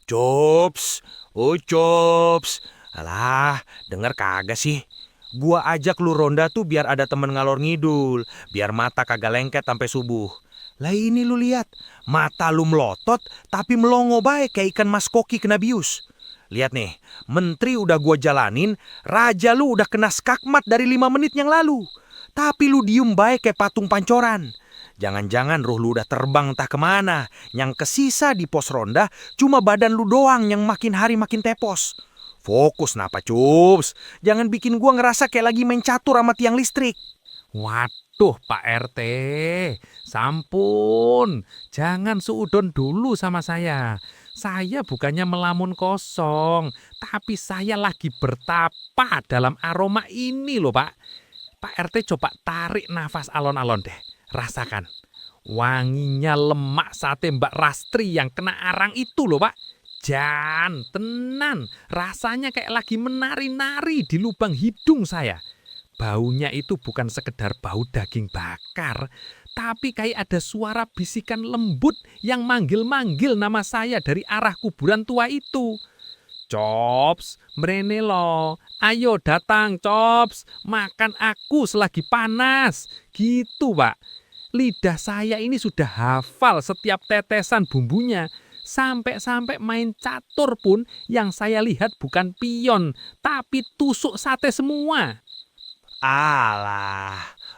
Ucups, Ucups. Alah, denger kagak sih? Gua ajak lu ronda tuh biar ada temen ngalor ngidul, biar mata kagak lengket sampai subuh. Lah ini lu lihat, mata lu melotot tapi melongo baik kayak ikan mas koki kena bius. Lihat nih, menteri udah gua jalanin, raja lu udah kena skakmat dari 5 menit yang lalu. Tapi lu diem baik kayak patung pancoran. Jangan-jangan ruh lu udah terbang entah kemana. Yang kesisa di pos ronda cuma badan lu doang yang makin hari makin tepos. Fokus napa cups. Jangan bikin gua ngerasa kayak lagi main catur sama tiang listrik. Waduh Pak RT, sampun, jangan suudon dulu sama saya. Saya bukannya melamun kosong, tapi saya lagi bertapa dalam aroma ini loh Pak. Pak RT coba tarik nafas alon-alon deh, rasakan. Wanginya lemak sate Mbak Rastri yang kena arang itu loh Pak. Jan, tenan, rasanya kayak lagi menari-nari di lubang hidung saya. Baunya itu bukan sekedar bau daging bakar, tapi kayak ada suara bisikan lembut yang manggil-manggil nama saya dari arah kuburan tua itu. Cops, mrene lo. Ayo datang, Cops. Makan aku selagi panas. Gitu, Pak. Lidah saya ini sudah hafal setiap tetesan bumbunya. Sampai-sampai main catur pun yang saya lihat bukan pion, tapi tusuk sate semua. Alah,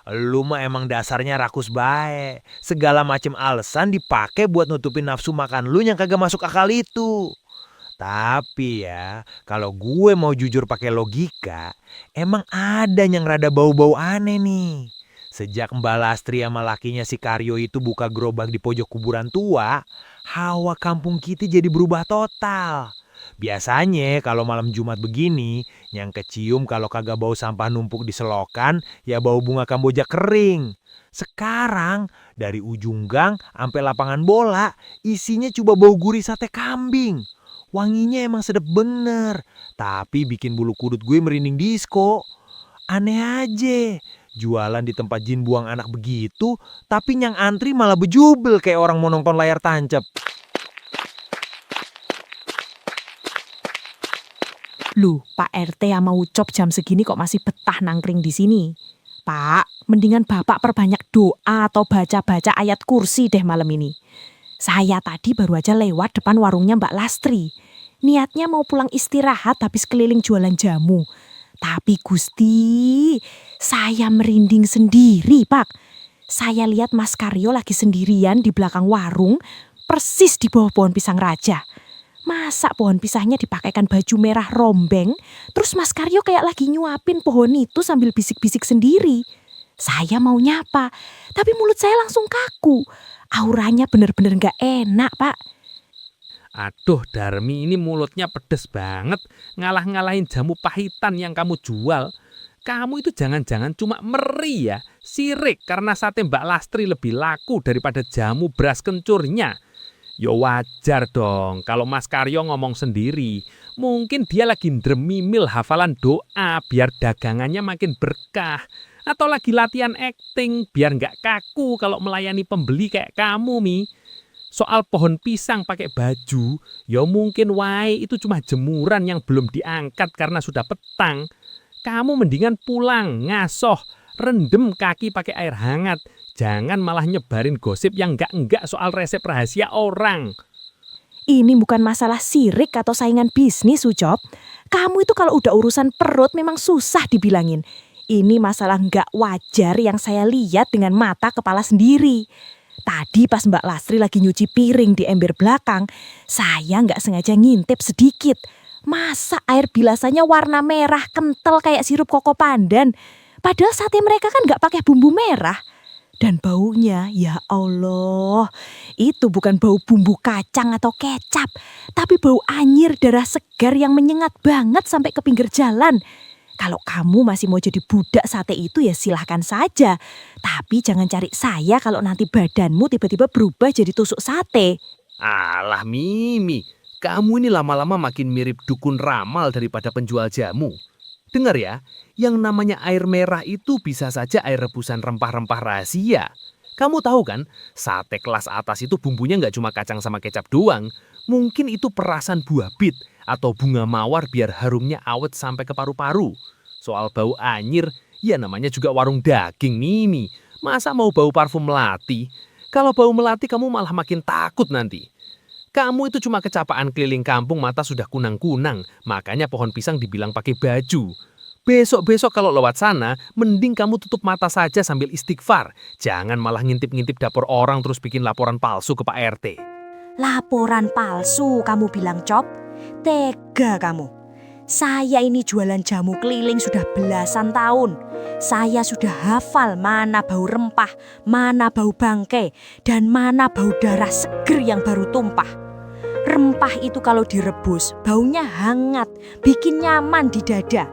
lu mah emang dasarnya rakus bae. Segala macem alasan dipakai buat nutupin nafsu makan lu yang kagak masuk akal itu. Tapi ya, kalau gue mau jujur pakai logika, emang ada yang rada bau-bau aneh nih. Sejak Mbak Lastri sama lakinya si Karyo itu buka gerobak di pojok kuburan tua, hawa kampung kita jadi berubah total. Biasanya kalau malam Jumat begini, yang kecium kalau kagak bau sampah numpuk di selokan, ya bau bunga kamboja kering. Sekarang dari ujung gang sampai lapangan bola, isinya coba bau gurih sate kambing. Wanginya emang sedep bener, tapi bikin bulu kudut gue merinding disko. Aneh aja, jualan di tempat jin buang anak begitu, tapi yang antri malah bejubel kayak orang mau nonton layar tancap. Loh, Pak RT sama Ucop jam segini kok masih betah nangkring di sini? Pak, mendingan Bapak perbanyak doa atau baca-baca ayat kursi deh malam ini. Saya tadi baru aja lewat depan warungnya Mbak Lastri. Niatnya mau pulang istirahat habis keliling jualan jamu. Tapi Gusti, saya merinding sendiri, Pak. Saya lihat Mas Karyo lagi sendirian di belakang warung, persis di bawah pohon pisang raja. Masa pohon pisangnya dipakaikan baju merah rombeng, terus Mas Karyo kayak lagi nyuapin pohon itu sambil bisik-bisik sendiri. Saya mau nyapa, tapi mulut saya langsung kaku. Auranya bener-bener gak enak, Pak. Aduh Darmi, ini mulutnya pedes banget. Ngalah-ngalahin jamu pahitan yang kamu jual. Kamu itu jangan-jangan cuma meri ya, sirik karena sate Mbak Lastri lebih laku daripada jamu beras kencurnya. Ya wajar dong kalau Mas Karyo ngomong sendiri. Mungkin dia lagi ndremimil hafalan doa biar dagangannya makin berkah. Atau lagi latihan acting biar nggak kaku kalau melayani pembeli kayak kamu, Mi. Soal pohon pisang pakai baju, ya mungkin wae itu cuma jemuran yang belum diangkat karena sudah petang. Kamu mendingan pulang, ngasoh, rendem kaki pakai air hangat. Jangan malah nyebarin gosip yang enggak-enggak soal resep rahasia orang. Ini bukan masalah sirik atau saingan bisnis, Ucop. Kamu itu kalau udah urusan perut memang susah dibilangin. Ini masalah nggak wajar yang saya lihat dengan mata kepala sendiri. Tadi pas Mbak Lastri lagi nyuci piring di ember belakang, saya nggak sengaja ngintip sedikit. Masa air bilasannya warna merah kental kayak sirup koko pandan. Padahal sate mereka kan nggak pakai bumbu merah. Dan baunya, ya Allah, itu bukan bau bumbu kacang atau kecap, tapi bau anyir darah segar yang menyengat banget sampai ke pinggir jalan. Kalau kamu masih mau jadi budak sate itu ya silahkan saja. Tapi jangan cari saya kalau nanti badanmu tiba-tiba berubah jadi tusuk sate. Alah Mimi, kamu ini lama-lama makin mirip dukun ramal daripada penjual jamu. Dengar ya, yang namanya air merah itu bisa saja air rebusan rempah-rempah rahasia. Kamu tahu kan, sate kelas atas itu bumbunya nggak cuma kacang sama kecap doang. Mungkin itu perasan buah bit atau bunga mawar biar harumnya awet sampai ke paru-paru. Soal bau anyir, ya namanya juga warung daging, Mimi. Masa mau bau parfum melati? Kalau bau melati kamu malah makin takut nanti. Kamu itu cuma kecapaan keliling kampung, mata sudah kunang-kunang. Makanya pohon pisang dibilang pakai baju. Besok-besok kalau lewat sana, mending kamu tutup mata saja sambil istighfar. Jangan malah ngintip-ngintip dapur orang terus bikin laporan palsu ke Pak RT. Laporan palsu kamu bilang, Cop? Tega kamu. Saya ini jualan jamu keliling sudah belasan tahun. Saya sudah hafal mana bau rempah, mana bau bangkai, dan mana bau darah seger yang baru tumpah. Rempah itu kalau direbus, baunya hangat, bikin nyaman di dada.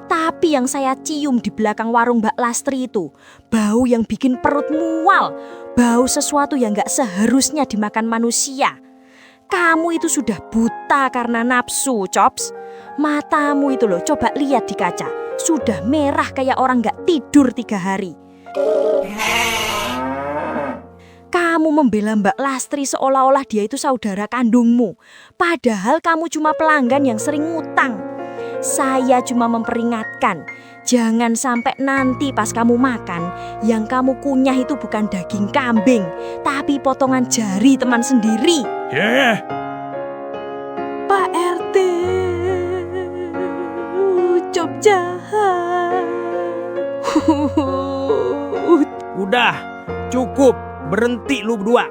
Tapi yang saya cium di belakang warung Mbak Lastri itu, bau yang bikin perut mual, bau sesuatu yang gak seharusnya dimakan manusia. Kamu itu sudah buta karena nafsu, Cops. Matamu itu loh, coba lihat di kaca. Sudah merah kayak orang gak tidur 3 hari. Kamu membela Mbak Lastri seolah-olah dia itu saudara kandungmu. Padahal kamu cuma pelanggan yang sering ngutang. Saya cuma memperingatkan, jangan sampai nanti pas kamu makan, yang kamu kunyah itu bukan daging kambing, tapi potongan jari teman sendiri. Pak RT, Ucop jahat. Udah, cukup, berhenti lu berdua.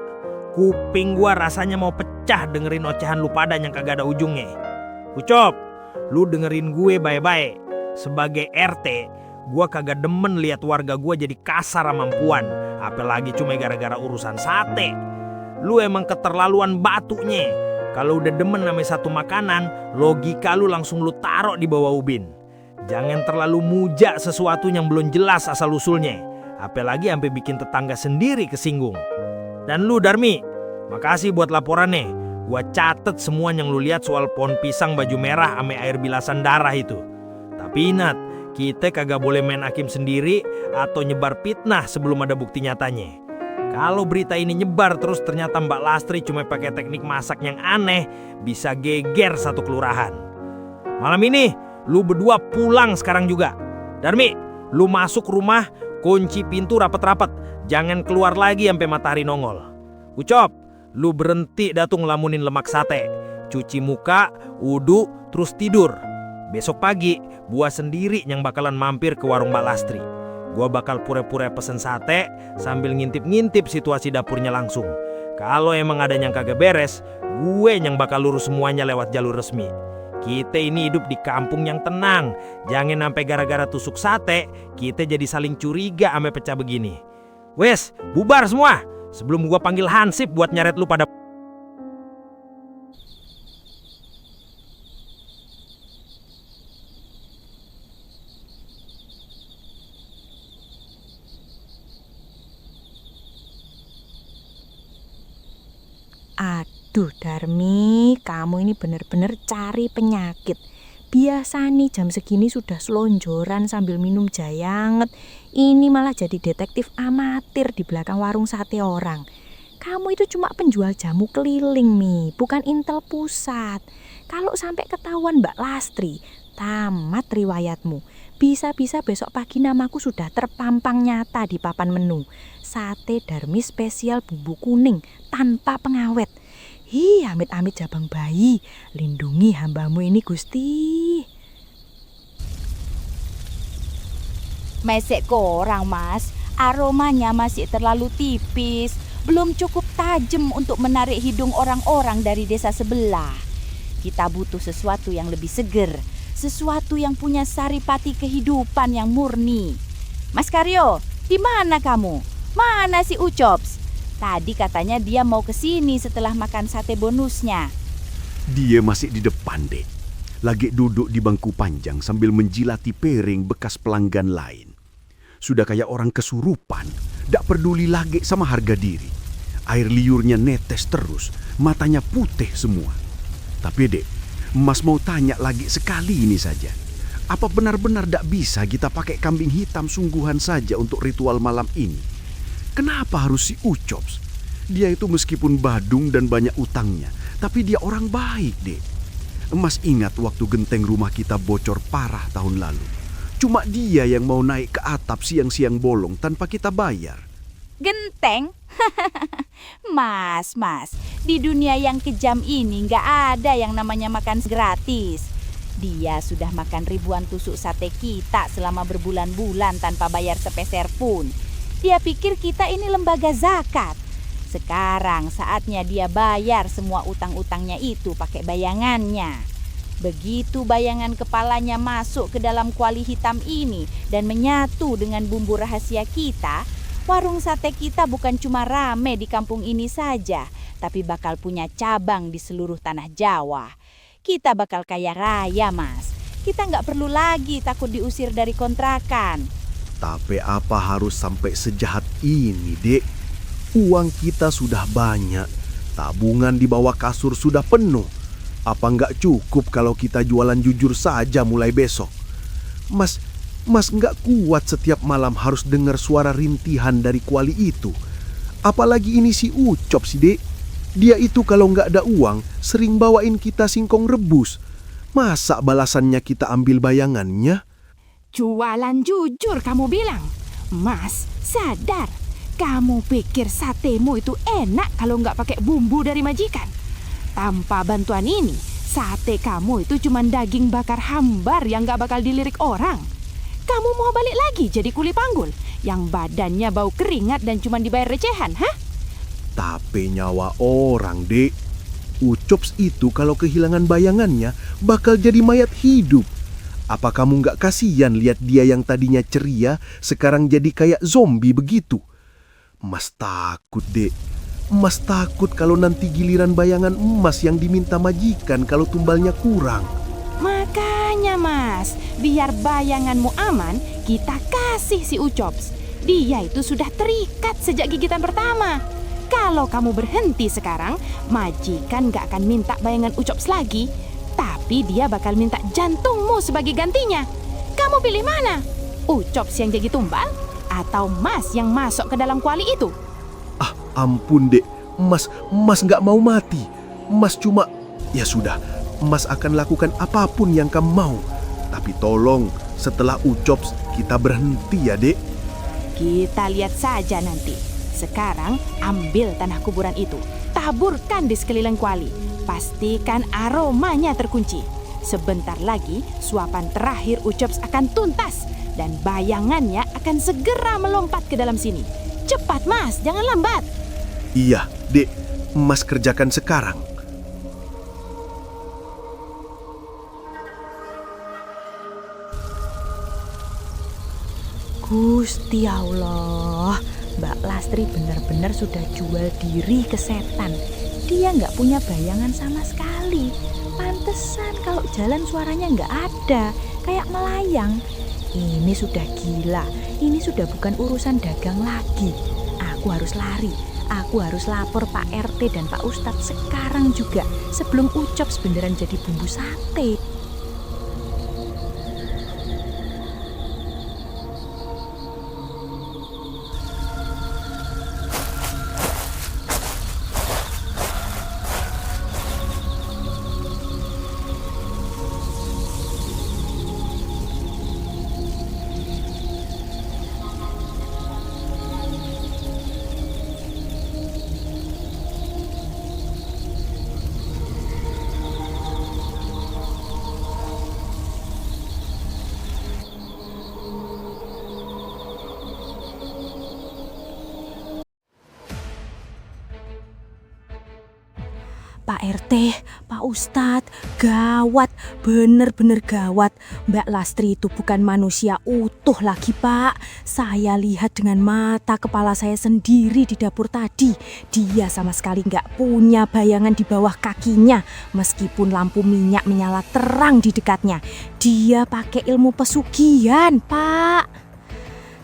Kuping gua rasanya mau pecah dengerin ocehan lu pada yang kagak ada ujungnya. Ucop, lu dengerin gue baik-baik. Sebagai RT, gua kagak demen lihat warga gua jadi kasar sama empuan. Apalagi cuma gara-gara urusan sate. Lu emang keterlaluan batunya. Kalau udah demen namanya satu makanan, logika lu langsung lu taruh di bawah ubin. Jangan terlalu muja sesuatu yang belum jelas asal-usulnya. Apalagi sampai bikin tetangga sendiri kesinggung. Dan lu Darmi, makasih buat laporannya. Gua catet semua yang lu lihat soal pohon pisang baju merah ame air bilasan darah itu. Tapi ingat, kita kagak boleh main hakim sendiri atau nyebar fitnah sebelum ada bukti nyatanya. Kalau berita ini nyebar terus ternyata Mbak Lastri cuma pakai teknik masak yang aneh, bisa geger satu kelurahan. Malam ini, lu berdua pulang sekarang juga. Darmi, lu masuk rumah, kunci pintu rapat-rapat. Jangan keluar lagi sampai matahari nongol. Ucop, lu berhenti datung ngelamunin lemak sate. Cuci muka, wudu, terus tidur. Besok pagi, gua sendiri yang bakalan mampir ke warung Mbak Lastri. Gua bakal pura-pura pesen sate sambil ngintip-ngintip situasi dapurnya langsung. Kalau emang ada yang kagak beres, gue yang bakal lurus semuanya lewat jalur resmi. Kita ini hidup di kampung yang tenang. Jangan sampai gara-gara tusuk sate, kita jadi saling curiga ame pecah begini. Wes, bubar semua. Sebelum gua panggil Hansip buat nyeret lu pada... Aduh Darmi, kamu ini bener-bener cari penyakit. Biasa nih jam segini sudah selonjoran sambil minum jahe anget. Ini malah jadi detektif amatir di belakang warung sate orang. Kamu itu cuma penjual jamu keliling nih, bukan intel pusat. Kalau sampai ketahuan Mbak Lastri, tamat riwayatmu. Bisa-bisa besok pagi namaku sudah terpampang nyata di papan menu. Sate Darmi spesial bumbu kuning tanpa pengawet. Hi, amit-amit jabang bayi, lindungi hambamu ini Gusti. Mesek korang mas, aromanya masih terlalu tipis, belum cukup tajam untuk menarik hidung orang-orang dari desa sebelah. Kita butuh sesuatu yang lebih seger, sesuatu yang punya saripati kehidupan yang murni. Mas Karyo, di mana kamu? Mana si Ucops? Tadi katanya dia mau kesini setelah makan sate bonusnya. Dia masih di depan, Dek. Lagi duduk di bangku panjang sambil menjilati piring bekas pelanggan lain. Sudah kayak orang kesurupan, tak peduli lagi sama harga diri. Air liurnya netes terus, matanya putih semua. Tapi Dek, Mas mau tanya lagi sekali ini saja. Apa benar-benar tak bisa kita pakai kambing hitam sungguhan saja untuk ritual malam ini? Kenapa harus si Ucops? Dia itu meskipun badung dan banyak utangnya, tapi dia orang baik, Dek. Mas ingat waktu genteng rumah kita bocor parah tahun lalu. Cuma dia yang mau naik ke atap siang-siang bolong tanpa kita bayar. Genteng? Mas, di dunia yang kejam ini nggak ada yang namanya makan gratis. Dia sudah makan ribuan tusuk sate kita selama berbulan-bulan tanpa bayar sepeser pun. Dia pikir kita ini lembaga zakat. Sekarang saatnya dia bayar semua utang-utangnya itu pakai bayangannya. Begitu bayangan kepalanya masuk ke dalam kuali hitam ini dan menyatu dengan bumbu rahasia kita, warung sate kita bukan cuma rame di kampung ini saja, tapi bakal punya cabang di seluruh tanah Jawa. Kita bakal kaya raya, Mas. Kita nggak perlu lagi takut diusir dari kontrakan. Tapi apa harus sampai sejahat ini, Dek? Uang kita sudah banyak, tabungan di bawah kasur sudah penuh. Apa nggak cukup kalau kita jualan jujur saja mulai besok? Mas nggak kuat setiap malam harus dengar suara rintihan dari kuali itu. Apalagi ini si Ucop sih, Dek. Dia itu kalau nggak ada uang sering bawain kita singkong rebus. Masa balasannya kita ambil bayangannya? Jualan jujur kamu bilang. Mas, sadar. Kamu pikir satemu itu enak kalau nggak pakai bumbu dari majikan? Tanpa bantuan ini, sate kamu itu cuma daging bakar hambar yang nggak bakal dilirik orang. Kamu mau balik lagi jadi kuli panggul yang badannya bau keringat dan cuma dibayar recehan, hah? Tapi nyawa orang, Dek. Ucops itu kalau kehilangan bayangannya bakal jadi mayat hidup. Apa kamu nggak kasihan lihat dia yang tadinya ceria sekarang jadi kayak zombie begitu? Mas takut, Dek. Mas takut kalau nanti giliran bayangan emas yang diminta majikan kalau tumbalnya kurang. Makanya Mas, biar bayanganmu aman, kita kasih si Ucops. Dia itu sudah terikat sejak gigitan pertama. Kalau kamu berhenti sekarang, majikan gak akan minta bayangan Ucops lagi, tapi dia bakal minta jantungmu sebagai gantinya. Kamu pilih mana? Ucops yang jadi tumbal atau Mas yang masuk ke dalam kuali itu? Ah, ampun, Dek. Mas nggak mau mati. Mas cuma... Ya sudah, Mas akan lakukan apapun yang kamu mau. Tapi tolong, setelah Ucops, kita berhenti ya, Dek. Kita lihat saja nanti. Sekarang ambil tanah kuburan itu, taburkan di sekeliling kuali. Pastikan aromanya terkunci. Sebentar lagi suapan terakhir Ucops akan tuntas dan bayangannya akan segera melompat ke dalam sini. Cepat Mas, jangan lambat. Iya, Dek. Mas kerjakan sekarang. Gusti Allah, Mbak Lastri benar-benar sudah jual diri ke setan. Dia nggak punya bayangan sama sekali. Pantesan kalau jalan suaranya nggak ada, kayak melayang. Ini sudah gila, ini sudah bukan urusan dagang lagi. Aku harus lari, aku harus lapor Pak RT dan Pak Ustadz sekarang juga, sebelum Ucops beneran jadi bumbu sate. Pak RT, Pak Ustadz, gawat, bener-bener gawat. Mbak Lastri itu bukan manusia utuh lagi, Pak. Saya lihat dengan mata kepala saya sendiri di dapur tadi. Dia sama sekali nggak punya bayangan di bawah kakinya. Meskipun lampu minyak menyala terang di dekatnya. Dia pakai ilmu pesugihan, Pak.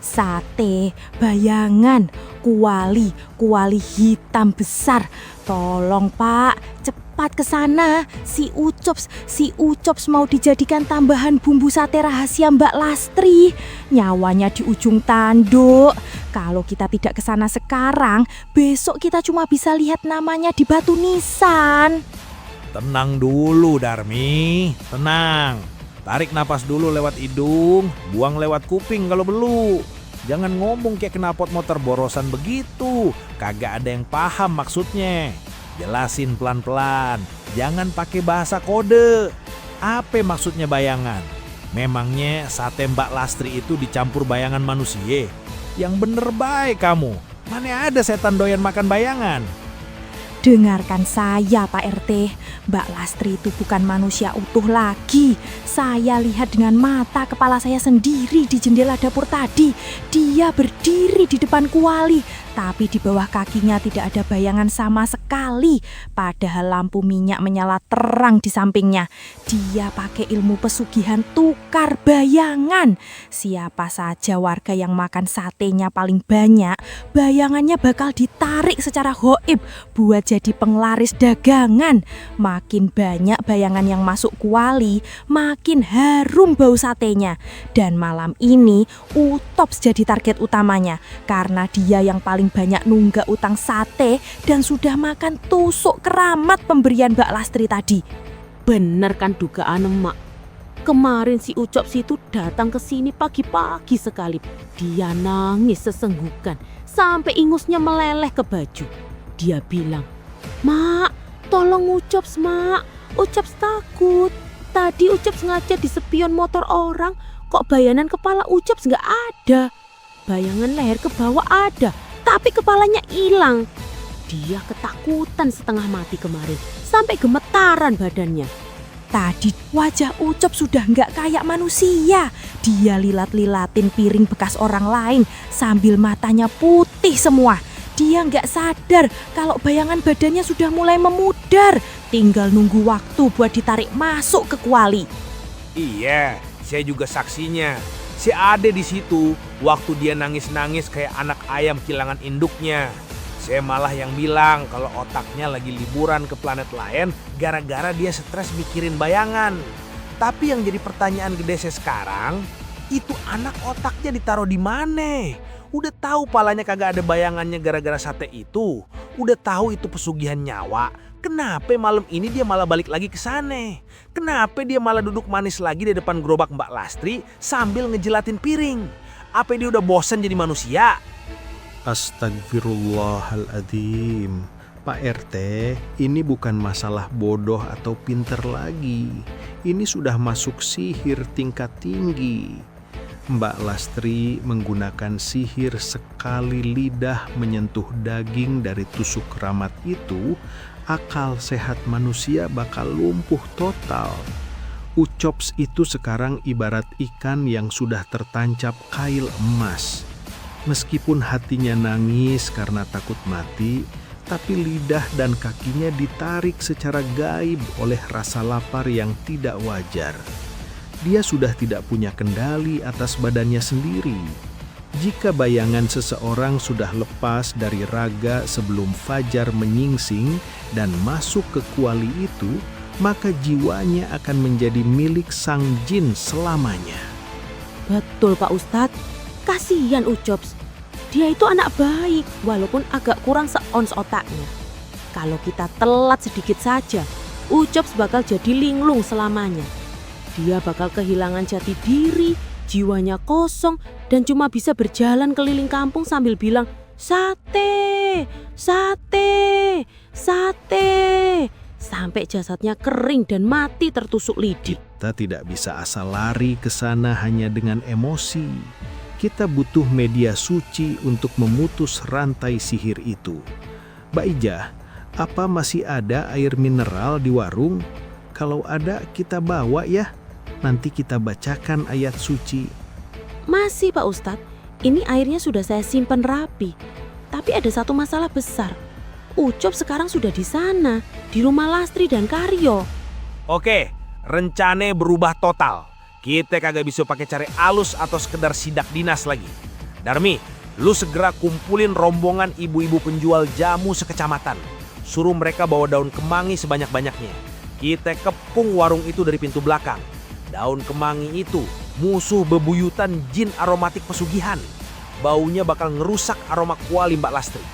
Sate, bayangan, kuali hitam besar. Tolong Pak, cepat cepat ke sana. Si Ucops mau dijadikan tambahan bumbu sate rahasia Mbak Lastri. Nyawanya di ujung tanduk. Kalau kita tidak ke sana sekarang, besok kita cuma bisa lihat namanya di batu nisan. Tenang dulu Darmi, tenang. Tarik napas dulu lewat hidung, buang lewat kuping kalau perlu. Jangan ngomong kayak knalpot motor borosan begitu. Kagak ada yang paham maksudnya. Jelasin pelan-pelan. Jangan pakai bahasa kode. Apa maksudnya bayangan? Memangnya sate Mbak Lastri itu dicampur bayangan manusia? Yang bener baik kamu. Mana ada setan doyan makan bayangan? Dengarkan saya Pak RT, Mbak Lastri itu bukan manusia utuh lagi. Saya lihat dengan mata kepala saya sendiri di jendela dapur tadi. Dia berdiri di depan kuali, tapi di bawah kakinya tidak ada bayangan sama sekali. Padahal lampu minyak menyala terang di sampingnya. Dia pakai ilmu pesugihan tukar bayangan. Siapa saja warga yang makan satenya paling banyak, bayangannya bakal ditarik secara gaib buat jadi penglaris dagangan. Makin banyak bayangan yang masuk kuali, makin harum bau satenya. Dan malam ini Utops jadi target utamanya karena dia yang paling banyak nunggak utang sate dan sudah makan tusuk keramat pemberian Mbak Lastri tadi. Bener kan dugaan emak. Kemarin si Ucops itu datang ke sini pagi-pagi sekali. Dia nangis sesenggukan sampai ingusnya meleleh ke baju. Dia bilang, "Mak, tolong Ucops, Mak. Ucops takut. Tadi Ucops ngaca di spion motor orang, kok bayangan kepala Ucops nggak ada. Bayangan leher ke bawah ada, tapi kepalanya hilang." Dia ketakutan setengah mati kemarin, sampai gemetaran badannya. Tadi wajah Ucops sudah nggak kayak manusia. Dia lilat-lilatin piring bekas orang lain sambil matanya putih semua. Dia nggak sadar kalau bayangan badannya sudah mulai memudar. Tinggal nunggu waktu buat ditarik masuk ke kuali. Iya, saya juga saksinya. Si Ade di situ waktu dia nangis-nangis kayak anak ayam kehilangan induknya. Saya malah yang bilang kalau otaknya lagi liburan ke planet lain gara-gara dia stres mikirin bayangan. Tapi yang jadi pertanyaan gede saya sekarang, itu anak otaknya ditaruh di mana? Udah tahu palanya kagak ada bayangannya gara-gara sate itu. Udah tahu itu pesugihan nyawa. Kenapa malam ini dia malah balik lagi ke sana? Kenapa dia malah duduk manis lagi di depan gerobak Mbak Lastri sambil ngejelatin piring? Apa dia udah bosan jadi manusia? Astagfirullahaladzim. Pak RT, ini bukan masalah bodoh atau pinter lagi. Ini sudah masuk sihir tingkat tinggi. Mbak Lastri menggunakan sihir sekali lidah menyentuh daging dari tusuk keramat itu, akal sehat manusia bakal lumpuh total. Ucops itu sekarang ibarat ikan yang sudah tertancap kail emas. Meskipun hatinya nangis karena takut mati, tapi lidah dan kakinya ditarik secara gaib oleh rasa lapar yang tidak wajar. Dia sudah tidak punya kendali atas badannya sendiri. Jika bayangan seseorang sudah lepas dari raga sebelum fajar menyingsing dan masuk ke kuali itu, maka jiwanya akan menjadi milik sang jin selamanya. Betul Pak Ustadz. Kasihan Ucops. Dia itu anak baik walaupun agak kurang seons otaknya. Kalau kita telat sedikit saja, Ucops bakal jadi linglung selamanya. Dia bakal kehilangan jati diri, jiwanya kosong, dan cuma bisa berjalan keliling kampung sambil bilang, "Sate, sate, sate." Sampai jasadnya kering dan mati tertusuk lidi. Kita tidak bisa asal lari ke sana hanya dengan emosi. Kita butuh media suci untuk memutus rantai sihir itu. Mbak Ijah, apa masih ada air mineral di warung? Kalau ada kita bawa ya. Nanti kita bacakan ayat suci. Masih Pak Ustadz, ini airnya sudah saya simpan rapi. Tapi ada satu masalah besar. Ucop sekarang sudah di sana, di rumah Lastri dan Karyo. Oke, rencana berubah total. Kita kagak bisa pakai cari alus atau sekedar sidak dinas lagi. Darmi, lu segera kumpulin rombongan ibu-ibu penjual jamu sekecamatan. suruh mereka bawa daun kemangi sebanyak-banyaknya. Kita kepung warung itu dari pintu belakang. Daun kemangi itu musuh bebuyutan jin aromatik pesugihan. Baunya bakal ngerusak aroma kuali Mbak Lastri.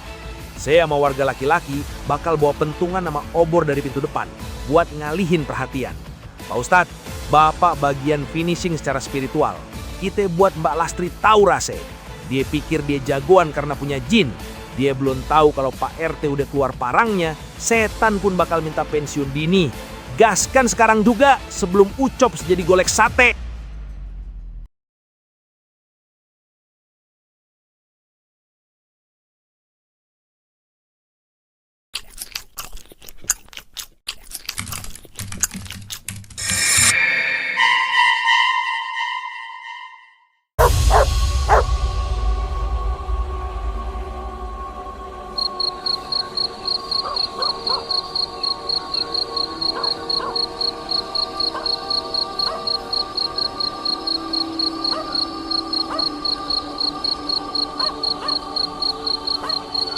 Saya sama warga laki-laki bakal bawa pentungan sama obor dari pintu depan buat ngalihin perhatian. Pak Ustadz, Bapak bagian finishing secara spiritual. Kita buat Mbak Lastri tahu rasa. Dia pikir dia jagoan karena punya jin. Dia belum tahu kalau Pak RT udah keluar parangnya, setan pun bakal minta pensiun dini. Gaskan sekarang juga sebelum Ucop jadi golek sate.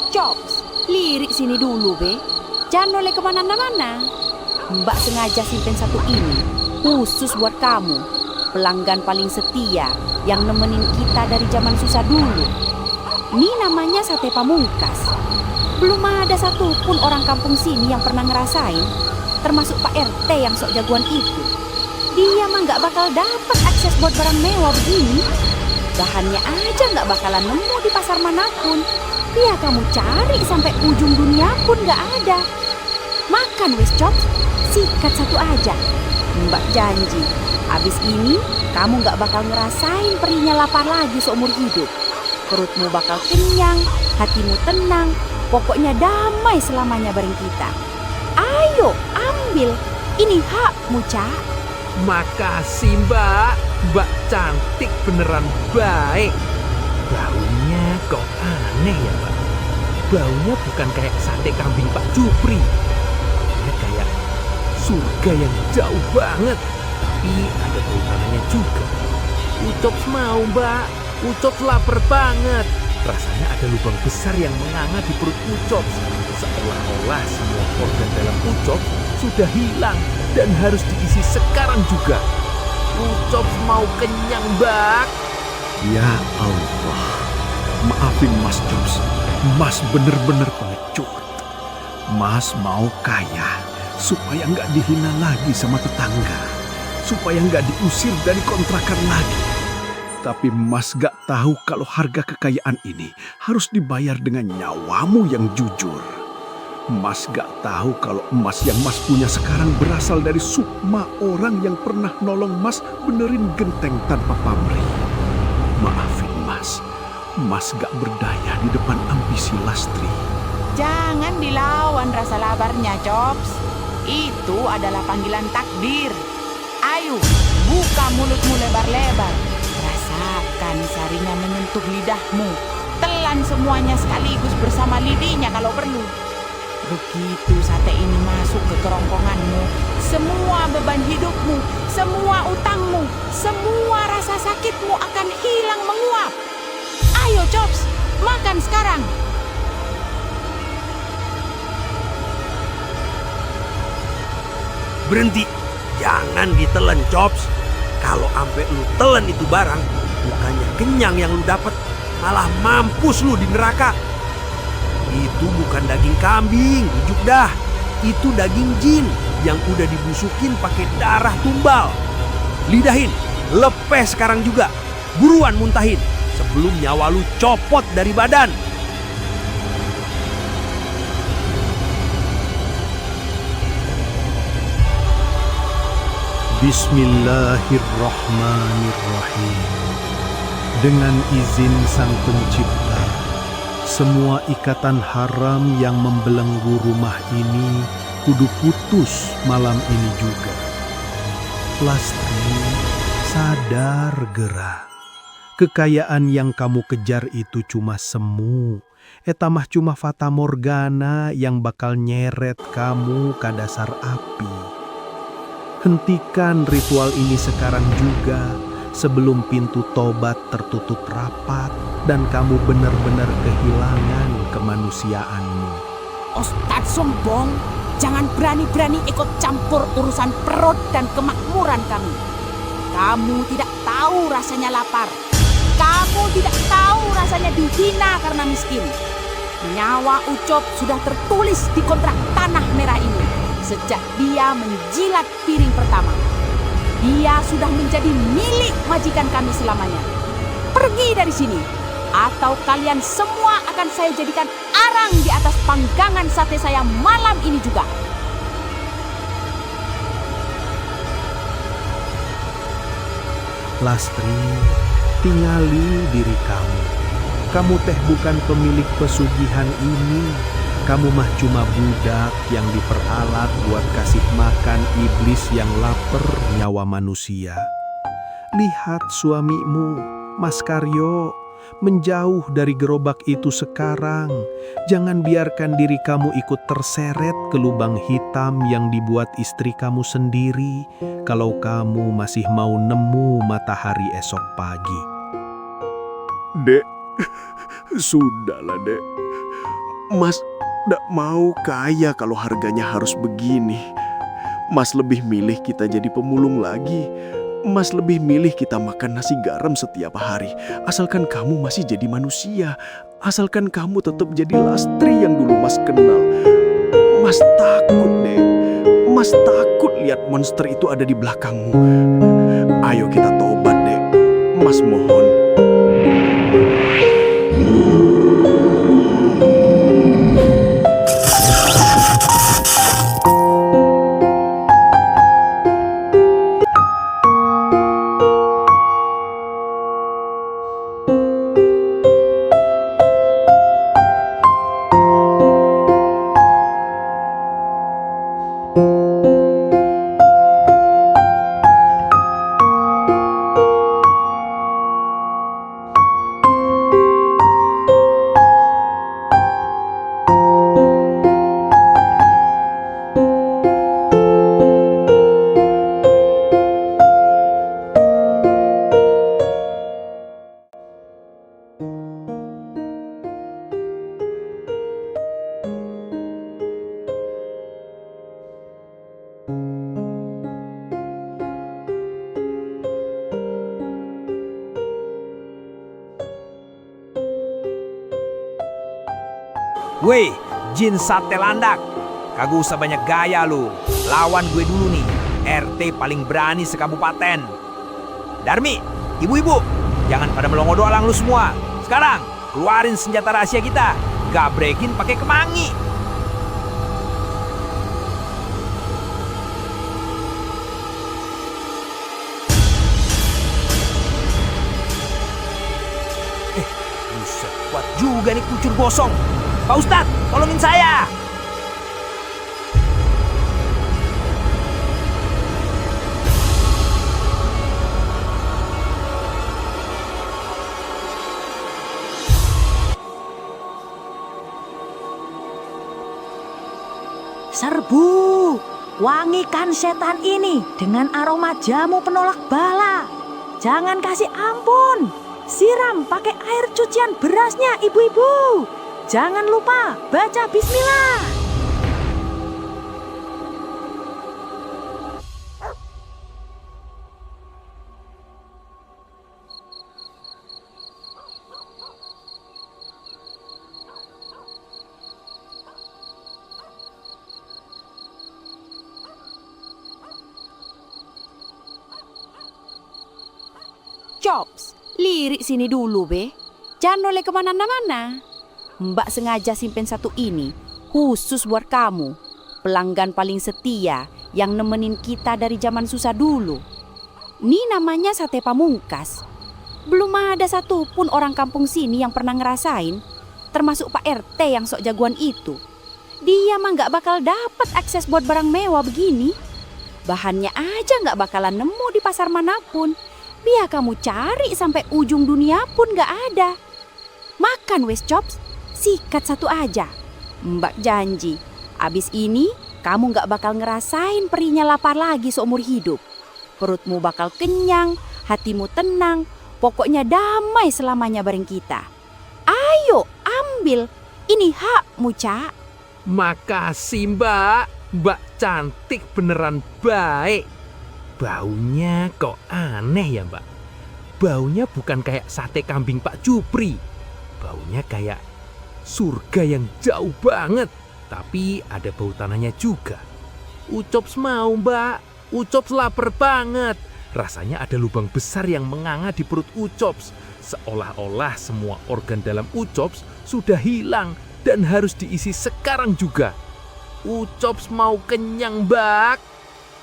Chops, lirik sini dulu, Be. Jangan oleh kemana-mana. Mbak sengaja simpen satu ini, khusus buat kamu. Pelanggan paling setia yang nemenin kita dari zaman susah dulu. Ini namanya sate pamungkas. Belum ada satupun orang kampung sini yang pernah ngerasain, termasuk Pak RT yang sok jagoan itu. Dia mah nggak bakal dapat akses buat barang mewah begini. Bahannya aja nggak bakalan nemu di pasar manapun. Ya kamu cari sampai ujung dunia pun nggak ada. Makan wis Chops, sikat satu aja. Mbak janji, abis ini kamu nggak bakal ngerasain perihnya lapar lagi seumur hidup. Perutmu bakal kenyang, hatimu tenang, pokoknya damai selamanya bareng kita. Ayo, ambil, ini hakmu, Cak. Makasih Mbak. Mbak cantik beneran baik. Baunya kok aneh ya Mbak. Baunya bukan kayak sate kambing Pak Jupri. Baunya kayak surga yang jauh banget. Tapi ada bau tanahnya juga. Ucop mau Mbak. Ucop lapar banget. Rasanya ada lubang besar yang menganga di perut Ucop. Seolah-olah semua organ dalam Ucop sudah hilang dan harus diisi sekarang juga. Ucop mau kenyang Mbak. Ya Allah, maafin Mas Chops. Mas bener-bener pengecut. Mas mau kaya supaya nggak dihina lagi sama tetangga, supaya nggak diusir dari kontrakan lagi. Tapi Mas gak tahu kalau harga kekayaan ini harus dibayar dengan nyawamu yang jujur. Mas gak tahu kalau emas yang Mas punya sekarang berasal dari sukma orang yang pernah nolong Mas benerin genteng tanpa pamrih. Maafin Mas, Mas gak berdaya di depan ambisi Lastri. Jangan dilawan rasa labarnya, Chops. Itu adalah panggilan takdir. Ayo, buka mulutmu lebar-lebar. Rasakan sarinya menyentuh lidahmu. Telan semuanya sekaligus bersama lidinya kalau perlu. Begitu sate ini masuk ke kerongkonganmu, semua beban hidupmu, semua utangmu, semua rasa sakitmu akan hilang menguap. Ayo Chops, makan sekarang. Berhenti, jangan ditelan Chops. Kalau ampe lu telan itu barang, bukannya kenyang yang lu dapat, malah mampus lu di neraka. Itu bukan daging kambing, ujuk dah. Itu daging jin yang udah dibusukin pakai darah tumbal. Lidahin, lepes sekarang juga. Buruan muntahin sebelum nyawa lu copot dari badan. Bismillahirrahmanirrahim. Dengan izin Sang Pencipta, semua ikatan haram yang membelenggu rumah ini kudu putus malam ini juga. Lastri, sadar gerak. Kekayaan yang kamu kejar itu cuma semu. Etamah cuma fata morgana yang bakal nyeret kamu ke dasar api. Hentikan ritual ini sekarang juga sebelum pintu tobat tertutup rapat dan kamu benar-benar kehilangan kemanusiaanmu. Ustadz sombong, jangan berani-berani ikut campur urusan perut dan kemakmuran kami. Kamu tidak tahu rasanya lapar. Kamu tidak tahu rasanya dihina karena miskin. Nyawa Ucop sudah tertulis di kontrak tanah merah ini sejak dia menjilat piring pertama. Dia sudah menjadi milik majikan kami selamanya. Pergi dari sini, atau kalian semua akan saya jadikan arang di atas panggangan sate saya malam ini juga. Lastri, tingali diri kamu. Kamu teh bukan pemilik pesugihan ini. Kamu mah cuma budak yang diperalat buat kasih makan iblis yang lapar nyawa manusia. Lihat suamimu, Mas Karyo, menjauh dari gerobak itu sekarang. Jangan biarkan diri kamu ikut terseret ke lubang hitam yang dibuat istri kamu sendiri kalau kamu masih mau nemu matahari esok pagi. Dek, sudahlah Dek. Mas ndak mau kaya kalau harganya harus begini. Mas lebih milih kita jadi pemulung lagi. Mas lebih milih kita makan nasi garam setiap hari. Asalkan kamu masih jadi manusia. Asalkan kamu tetap jadi Lastri yang dulu Mas kenal. Mas takut Dek. Mas takut lihat monster itu ada di belakangmu. Ayo kita tobat Dek. Mas mohon. Weh, Jin Sate Landak. Kagak usah banyak gaya lu. Lawan gue dulu nih. RT paling berani sekabupaten. Darmi, ibu-ibu, jangan pada melongo doang lu semua. Sekarang, keluarin senjata rahasia kita. Gabrekin pakai kemangi. Buset, kuat juga nih kucur gosong. Pak Ustadz, tolongin saya. Serbu, wangikan setan ini dengan aroma jamu penolak bala. Jangan kasih ampun. Siram pakai air cucian berasnya, ibu-ibu. Jangan lupa baca bismillah. Chops, lirik sini dulu be. Jangan oleh kemana-mana. Mbak sengaja simpen satu ini khusus buat kamu, pelanggan paling setia yang nemenin kita dari zaman susah dulu. Ini namanya sate pamungkas. Belum ada satupun orang kampung sini yang pernah ngerasain, termasuk Pak RT yang sok jagoan itu. Dia mah gak bakal dapat akses buat barang mewah begini. Bahannya aja gak bakalan nemu di pasar manapun. Biar kamu cari sampai ujung dunia pun gak ada. Makan wes Chops. Sikat satu aja. Mbak janji, abis ini kamu gak bakal ngerasain perihnya lapar lagi seumur hidup. Perutmu bakal kenyang, hatimu tenang, pokoknya damai selamanya bareng kita. Ayo, ambil. Ini hakmu, Cak. Makasih Mbak. Mbak cantik beneran baik. Baunya kok aneh ya Mbak? Baunya bukan kayak sate kambing Pak Jupri. Baunya kayak surga yang jauh banget. Tapi ada bau tanahnya juga. Ucops mau Mbak. Ucops lapar banget. Rasanya ada lubang besar yang menganga di perut Ucops. Seolah-olah semua organ dalam Ucops sudah hilang dan harus diisi sekarang juga. Ucops mau kenyang, Mbak.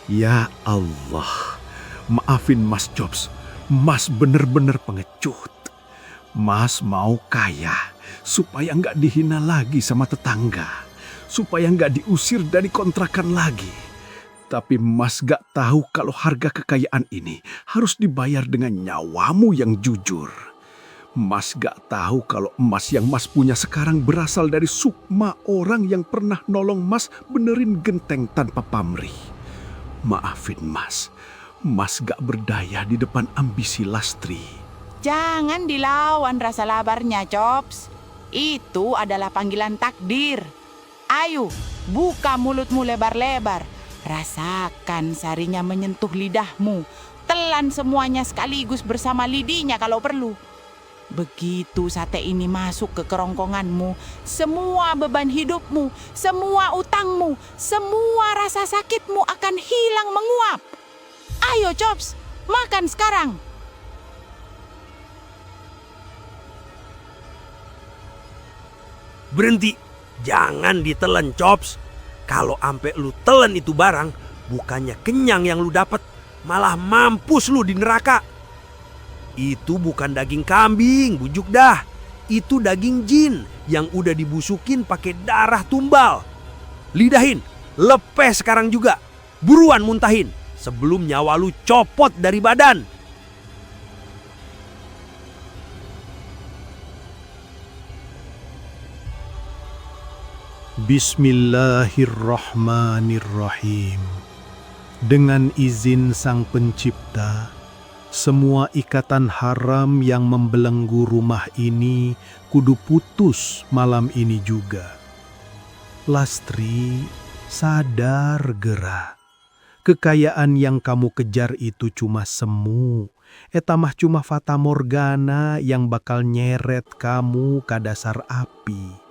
Ya Allah, maafin Mas Jobs. Mas bener-bener pengecut. Mas mau kaya supaya nggak dihina lagi sama tetangga. Supaya nggak diusir dari kontrakan lagi. Tapi Mas gak tahu kalau harga kekayaan ini harus dibayar dengan nyawamu yang jujur. Mas gak tahu kalau emas yang Mas punya sekarang berasal dari sukma orang yang pernah nolong Mas benerin genteng tanpa pamrih. Maafin Mas, Mas gak berdaya di depan ambisi Lastri. Jangan dilawan rasa labarnya, Chops. Itu adalah panggilan takdir. Ayo, buka mulutmu lebar-lebar. Rasakan sarinya menyentuh lidahmu. Telan semuanya sekaligus bersama lidinya kalau perlu. Begitu sate ini masuk ke kerongkonganmu, semua beban hidupmu, semua utangmu, semua rasa sakitmu akan hilang menguap. Ayo Chops, makan sekarang. Berhenti, jangan ditelan Chops. Kalau ampe lu telan itu barang, bukannya kenyang yang lu dapat, malah mampus lu di neraka. Itu bukan daging kambing, bujuk dah. Itu daging jin yang udah dibusukin pakai darah tumbal. Lidahin, lepes sekarang juga. Buruan muntahin, sebelum nyawa lu copot dari badan. Bismillahirrahmanirrahim. Dengan izin Sang Pencipta, semua ikatan haram yang membelenggu rumah ini kudu putus malam ini juga. Lastri, sadar gera. Kekayaan yang kamu kejar itu cuma semu. Eta mah cuma fata morgana yang bakal nyeret kamu ke dasar api.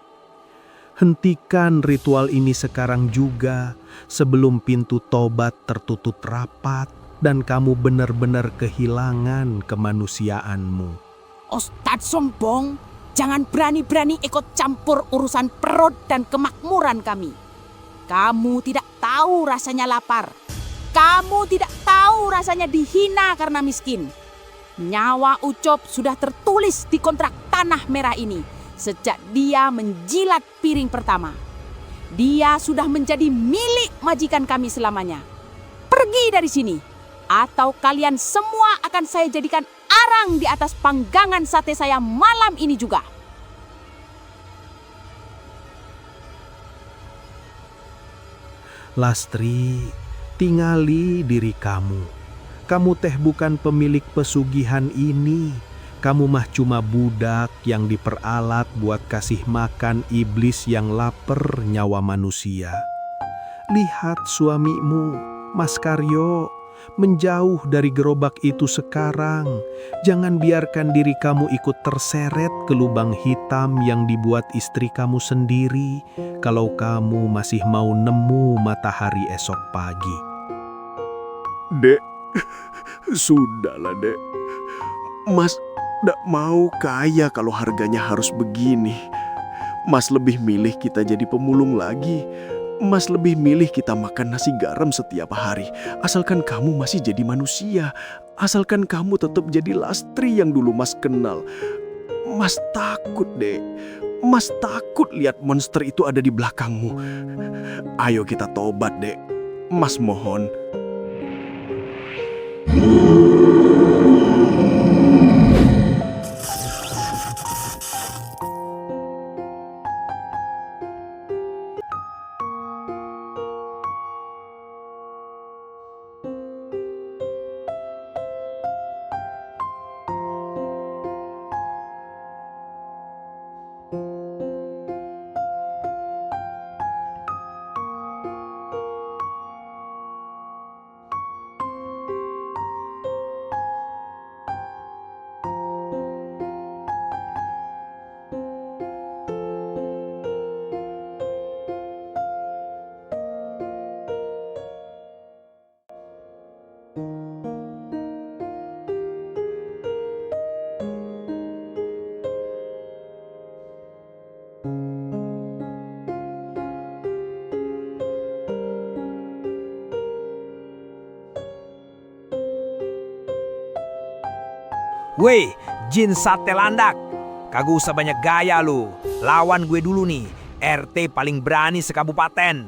Hentikan ritual ini sekarang juga sebelum pintu tobat tertutup rapat dan kamu benar-benar kehilangan kemanusiaanmu. Ustadz sombong, jangan berani-berani ikut campur urusan perut dan kemakmuran kami. Kamu tidak tahu rasanya lapar. Kamu tidak tahu rasanya dihina karena miskin. Nyawa Ucop sudah tertulis di kontrak tanah merah ini sejak dia menjilat piring pertama. Dia sudah menjadi milik majikan kami selamanya. Pergi dari sini, atau kalian semua akan saya jadikan arang di atas panggangan sate saya malam ini juga. Lastri, tingali diri kamu. Kamu teh bukan pemilik pesugihan ini. Kamu mah cuma budak yang diperalat buat kasih makan iblis yang lapar nyawa manusia. Lihat suamimu, Mas Karyo, menjauh dari gerobak itu sekarang. Jangan biarkan diri kamu ikut terseret ke lubang hitam yang dibuat istri kamu sendiri kalau kamu masih mau nemu matahari esok pagi. Dek, sudahlah Dek. Mas gak mau kaya kalau harganya harus begini. Mas lebih milih kita jadi pemulung lagi. Mas lebih milih kita makan nasi garam setiap hari. Asalkan kamu masih jadi manusia. Asalkan kamu tetap jadi Lastri yang dulu Mas kenal. Mas takut, Dek. Mas takut lihat monster itu ada di belakangmu. Ayo kita tobat, Dek. Mas mohon. Weh, jin sate landak. Kagak usah banyak gaya lu. Lawan gue dulu nih. RT paling berani sekabupaten.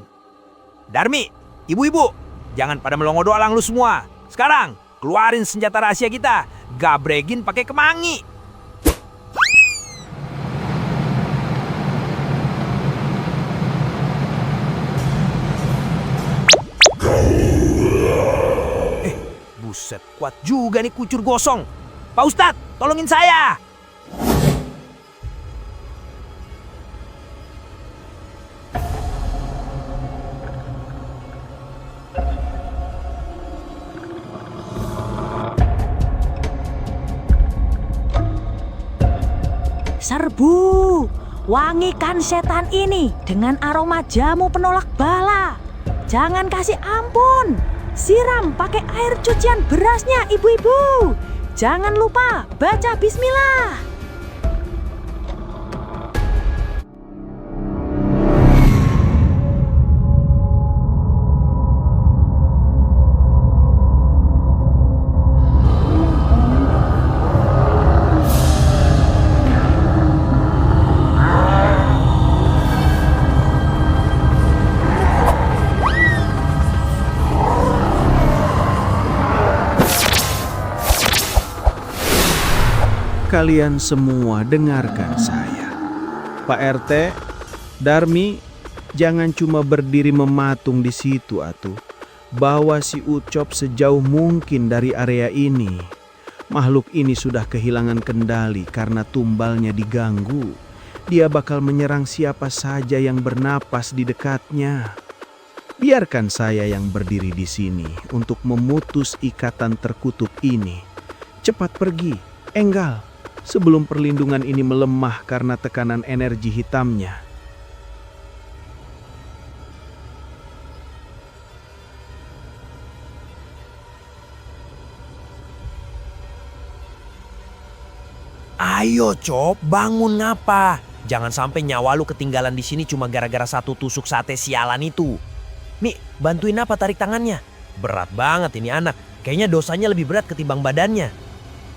Darmi, ibu-ibu, jangan pada melongo doang lu semua. Sekarang, keluarin senjata rahasia kita. Gabregin pakai kemangi. Buset, kuat juga nih kucur gosong. Pak Ustadz, tolongin saya. Serbu, wangikan setan ini dengan aroma jamu penolak bala. Jangan kasih ampun. Siram pakai air cucian berasnya, ibu-ibu. Jangan lupa baca bismillah. Kalian semua dengarkan saya. Pak RT, Darmi, jangan cuma berdiri mematung di situ atuh. Bawa si Ucop sejauh mungkin dari area ini. Makhluk ini sudah kehilangan kendali karena tumbalnya diganggu. Dia bakal menyerang siapa saja yang bernapas di dekatnya. Biarkan saya yang berdiri di sini untuk memutus ikatan terkutuk ini. Cepat pergi, Enggal, sebelum perlindungan ini melemah karena tekanan energi hitamnya. Ayo, Cop, bangun ngapa? Jangan sampai nyawa lu ketinggalan di sini cuma gara-gara satu tusuk sate sialan itu. Mi, bantuin apa tarik tangannya? Berat banget ini anak. Kayaknya dosanya lebih berat ketimbang badannya.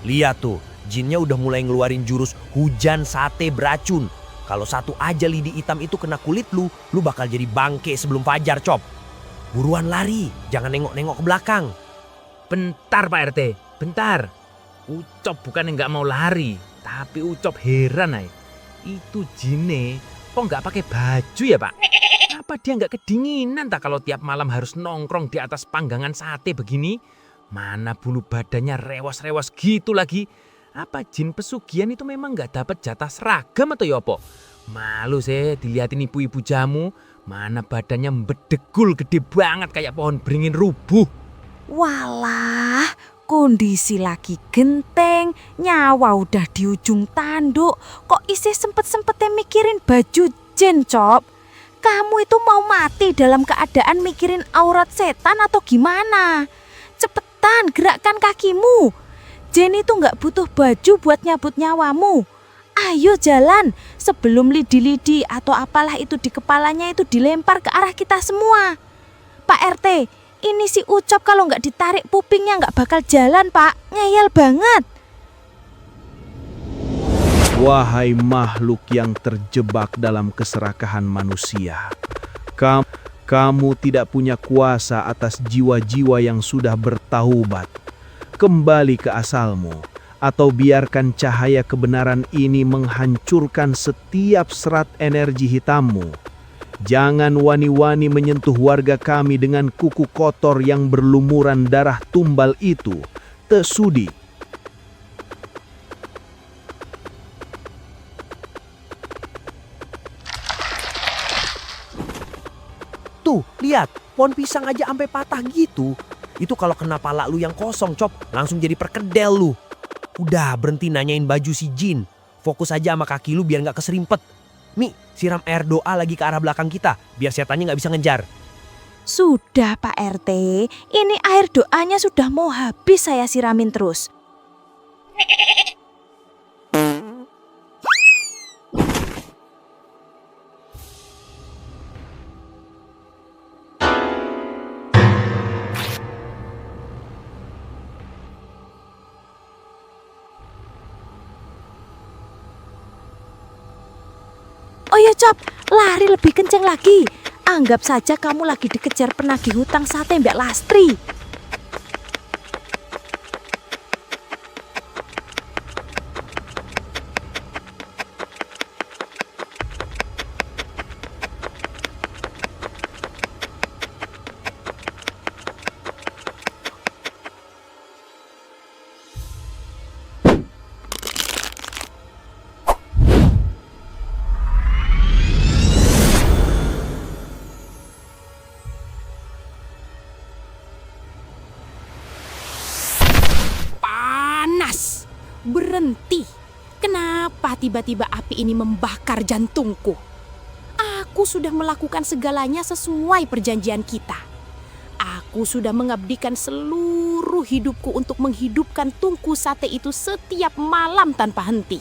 Lihat tuh, jinnya udah mulai ngeluarin jurus hujan sate beracun. Kalau satu aja lidi hitam itu kena kulit lu bakal jadi bangke sebelum fajar, Cop. Buruan lari, jangan nengok-nengok ke belakang. Bentar Pak RT, bentar. Ucop bukan nggak mau lari, tapi Ucop heran ay. Itu jine kok nggak pakai baju ya Pak? Apa dia nggak kedinginan tak kalau tiap malam harus nongkrong di atas panggangan sate begini? Mana bulu badannya rewas-rewas gitu lagi? Apa jin pesugihan itu memang nggak dapat jatah seragam atau ya apa? Malu sih dilihatin ibu-ibu jamu. Mana badannya bedegul gede banget kayak pohon beringin rubuh. Walah, kondisi lagi genteng, nyawa udah di ujung tanduk. Kok isih sempet-sempetnya mikirin baju jin, Cop? Kamu itu mau mati dalam keadaan mikirin aurat setan atau gimana? Cepetan gerakkan kakimu. Jin itu nggak butuh baju buat nyabut nyawamu. Ayo jalan sebelum lidi-lidi atau apalah itu di kepalanya itu dilempar ke arah kita semua. Pak RT, ini si Ucop kalau nggak ditarik pupingnya nggak bakal jalan, Pak. Ngeyel banget. Wahai makhluk yang terjebak dalam keserakahan manusia, kamu tidak punya kuasa atas jiwa-jiwa yang sudah bertaubat. Kembali ke asalmu, atau biarkan cahaya kebenaran ini menghancurkan setiap serat energi hitammu. Jangan wani-wani menyentuh warga kami dengan kuku kotor yang berlumuran darah tumbal itu. Tesudi. Tuh, lihat, pohon pisang aja sampai patah gitu. Itu kalau kena pala lu yang kosong, Cop, langsung jadi perkedel lu. Udah berhenti nanyain baju si jin. Fokus aja sama kaki lu biar nggak keserimpet. Mi, siram air doa lagi ke arah belakang kita biar setannya nggak bisa ngejar. Sudah Pak RT, ini air doanya sudah mau habis saya siramin terus. Oh ya Cop, lari lebih kenceng lagi. Anggap saja kamu lagi dikejar penagih hutang sate Mbak Lastri. Panas! Berhenti! Kenapa tiba-tiba api ini membakar jantungku? Aku sudah melakukan segalanya sesuai perjanjian kita. Aku sudah mengabdikan seluruh hidupku untuk menghidupkan tungku sate itu setiap malam tanpa henti.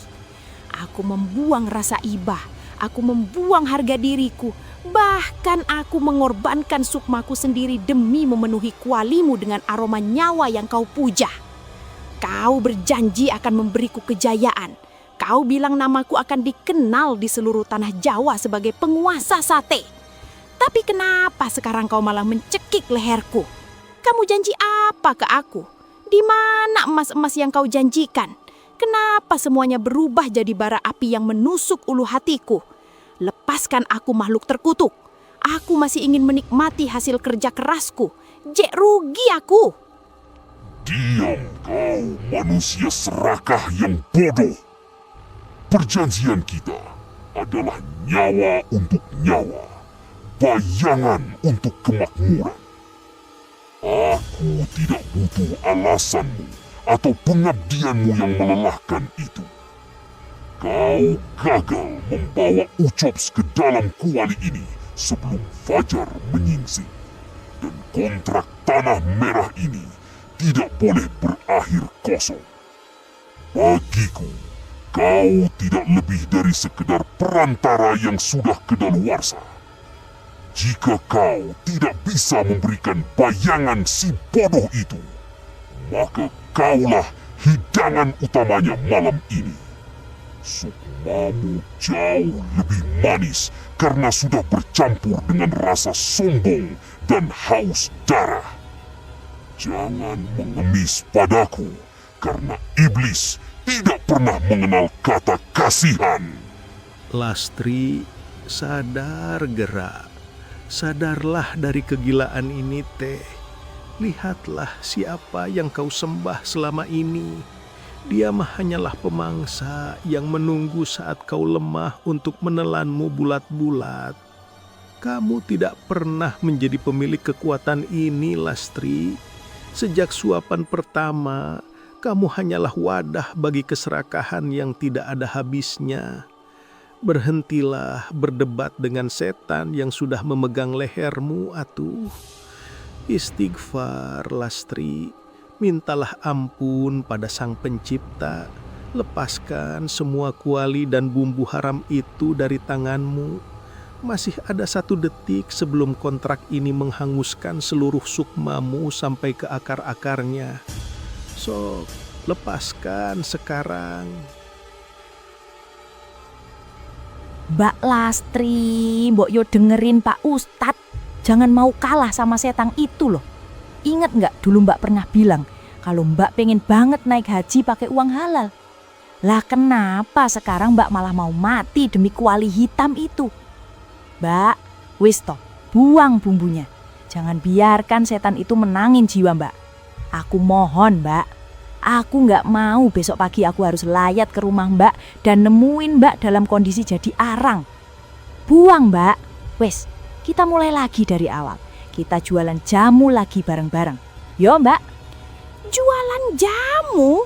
Aku membuang rasa iba, aku membuang harga diriku, bahkan aku mengorbankan sukmaku sendiri demi memenuhi kualimu dengan aroma nyawa yang kau puja. Kau berjanji akan memberiku kejayaan. Kau bilang namaku akan dikenal di seluruh tanah Jawa sebagai penguasa sate. Tapi kenapa sekarang kau malah mencekik leherku? Kamu janji apa ke aku? Di mana emas-emas yang kau janjikan? Kenapa semuanya berubah jadi bara api yang menusuk ulu hatiku? Lepaskan aku makhluk terkutuk. Aku masih ingin menikmati hasil kerja kerasku. Jek rugi aku. Diam kau, manusia serakah yang bodoh. Perjanjian kita adalah nyawa untuk nyawa, bayangan untuk kemakmuran. Aku tidak butuh alasanmu atau pengabdianmu yang melelahkan itu. Kau gagal membawa Ucops ke dalam kuali ini sebelum fajar menyingsing. Dan kontrak tanah merah ini tidak boleh berakhir kosong. Bagiku, kau tidak lebih dari sekedar perantara yang sudah kedaluarsa. Jika kau tidak bisa memberikan bayangan si bodoh itu, maka kaulah hidangan utamanya malam ini. Sukmamu jauh lebih manis karena sudah bercampur dengan rasa sombong dan haus darah. Jangan mengemis padaku, karena iblis tidak pernah mengenal kata kasihan. Lastri, sadar gerak. Sadarlah dari kegilaan ini, Teh. Lihatlah siapa yang kau sembah selama ini. Dia mah hanyalah pemangsa yang menunggu saat kau lemah untuk menelanmu bulat-bulat. Kamu tidak pernah menjadi pemilik kekuatan ini, Lastri. Sejak suapan pertama, kamu hanyalah wadah bagi keserakahan yang tidak ada habisnya. Berhentilah berdebat dengan setan yang sudah memegang lehermu, atuh. Istighfar, Lastri. Mintalah ampun pada Sang Pencipta. Lepaskan semua kuali dan bumbu haram itu dari tanganmu. Masih ada 1 detik sebelum kontrak ini menghanguskan seluruh sukmamu sampai ke akar-akarnya. Sok, lepaskan sekarang. Mbak Lastri, mbok yo dengerin Pak Ustadz. Jangan mau kalah sama setan itu loh. Ingat nggak dulu Mbak pernah bilang kalau Mbak pengen banget naik haji pakai uang halal. Lah kenapa sekarang Mbak malah mau mati demi kuali hitam itu? Mbak, wis toh, buang bumbunya. Jangan biarkan setan itu menangin jiwa Mbak. Aku mohon Mbak, aku nggak mau besok pagi aku harus layat ke rumah Mbak dan nemuin Mbak dalam kondisi jadi arang. Buang Mbak, wes kita mulai lagi dari awal. Kita jualan jamu lagi bareng-bareng. Yo Mbak. Jualan jamu?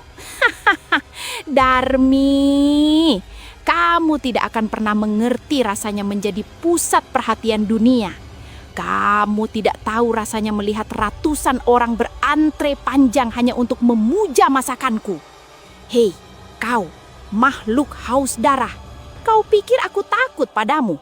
Darmi, kamu tidak akan pernah mengerti rasanya menjadi pusat perhatian dunia. Kamu tidak tahu rasanya melihat ratusan orang berantre panjang hanya untuk memuja masakanku. Hei, kau, makhluk haus darah. Kau pikir aku takut padamu?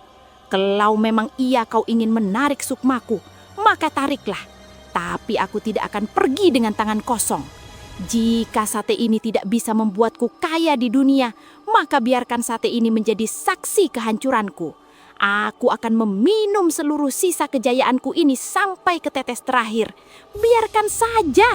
Kalau memang iya kau ingin menarik sukmaku, maka tariklah. Tapi aku tidak akan pergi dengan tangan kosong. Jika sate ini tidak bisa membuatku kaya di dunia, maka biarkan sate ini menjadi saksi kehancuranku. Aku akan meminum seluruh sisa kejayaanku ini sampai ke tetes terakhir. Biarkan saja.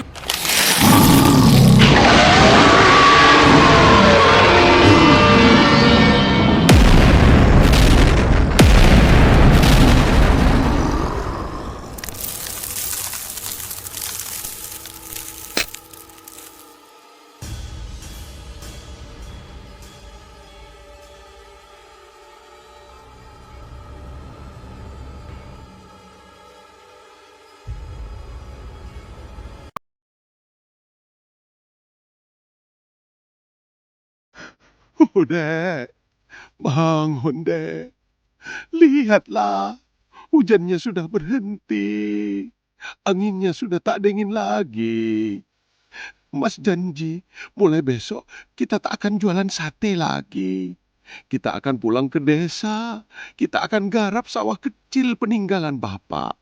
Dek, bangun, Dek. Lihatlah, hujannya sudah berhenti. Anginnya sudah tak dingin lagi. Mas janji, mulai besok kita tak akan jualan sate lagi. Kita akan pulang ke desa. Kita akan garap sawah kecil peninggalan Bapak.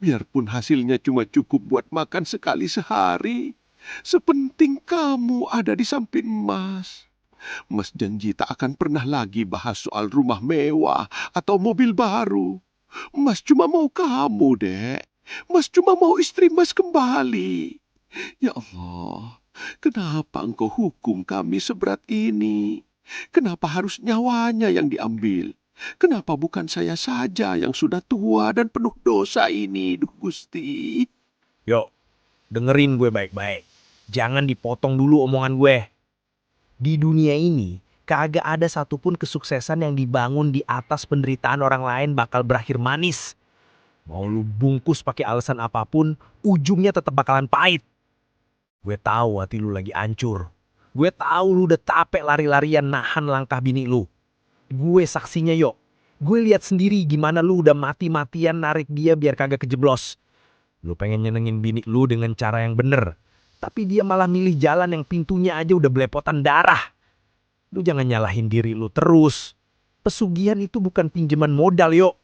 Biarpun hasilnya cuma cukup buat makan sekali sehari. Sepenting kamu ada di samping Mas. Mas janji tak akan pernah lagi bahas soal rumah mewah atau mobil baru. Mas cuma mau kamu, Dek. Mas cuma mau istri Mas kembali. Ya Allah, kenapa engkau hukum kami seberat ini? Kenapa harus nyawanya yang diambil? Kenapa bukan saya saja yang sudah tua dan penuh dosa ini, Duh Gusti? Yuk, dengerin gue baik-baik. Jangan dipotong dulu omongan gue. Di dunia ini, kagak ada satupun kesuksesan yang dibangun di atas penderitaan orang lain bakal berakhir manis. Mau lu bungkus pakai alasan apapun, ujungnya tetap bakalan pahit. Gue tahu hati lu lagi hancur. Gue tahu lu udah capek lari-larian nahan langkah bini lu. Gue saksinya, Yok. Gue lihat sendiri gimana lu udah mati-matian narik dia biar kagak kejeblos. Lu pengen nyenengin bini lu dengan cara yang bener. Tapi dia malah milih jalan yang pintunya aja udah belepotan darah. Lu jangan nyalahin diri lu terus. Pesugihan itu bukan pinjaman modal, Yok.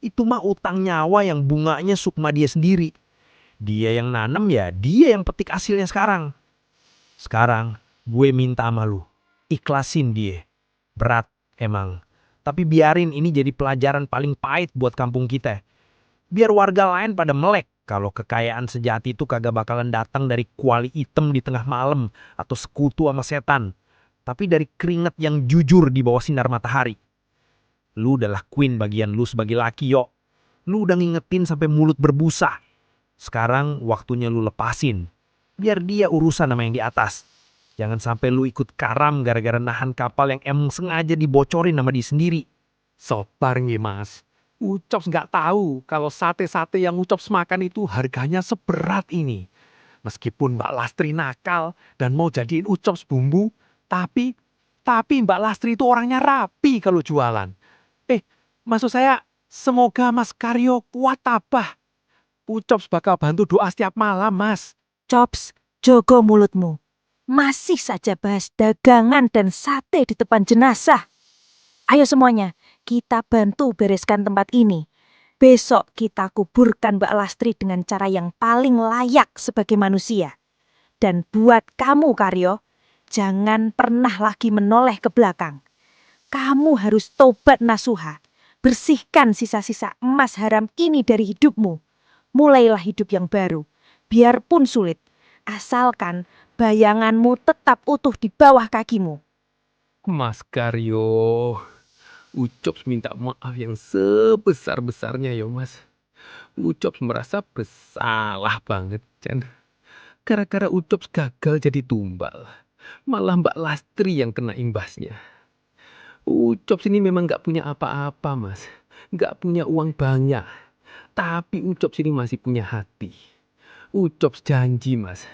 Itu mah utang nyawa yang bunganya sukma dia sendiri. Dia yang nanam ya, dia yang petik hasilnya sekarang. Sekarang gue minta sama lu, ikhlasin dia. Berat emang. Tapi biarin ini jadi pelajaran paling pahit buat kampung kita. Biar warga lain pada melek. Kalau kekayaan sejati itu kagak bakalan datang dari kuali hitam di tengah malam atau sekutu sama setan. Tapi dari keringat yang jujur di bawah sinar matahari. Lu udah lakuin bagian lu sebagai laki, Yok. Lu udah ngingetin sampai mulut berbusa. Sekarang waktunya lu lepasin. Biar dia urusan sama yang di atas. Jangan sampai lu ikut karam gara-gara nahan kapal yang emang sengaja dibocorin sama dia sendiri. Sabar nggih, Mas. Ucops nggak tahu kalau sate-sate yang Ucops makan itu harganya seberat ini. Meskipun Mbak Lastri nakal dan mau jadiin Ucops bumbu, tapi Mbak Lastri itu orangnya rapi kalau jualan. Maksud saya, semoga Mas Karyo kuat tabah. Ucops bakal bantu doa setiap malam, Mas. Cops, jogo mulutmu. Masih saja bahas dagangan dan sate di depan jenazah. Ayo semuanya, kita bantu bereskan tempat ini. Besok kita kuburkan Mbak Lastri dengan cara yang paling layak sebagai manusia. Dan buat kamu, Karyo, jangan pernah lagi menoleh ke belakang. Kamu harus tobat nasuha. Bersihkan sisa-sisa emas haram ini dari hidupmu. Mulailah hidup yang baru, biarpun sulit. Asalkan bayanganmu tetap utuh di bawah kakimu. Mas Karyo, Ucops minta maaf yang sebesar-besarnya ya, Mas. Ucops merasa bersalah banget, Chan. Gara-gara Ucops gagal jadi tumbal, malah Mbak Lastri yang kena imbasnya. Ucops ini memang gak punya apa-apa, Mas. Gak punya uang banyak. Tapi Ucops ini masih punya hati. Ucops janji, Mas.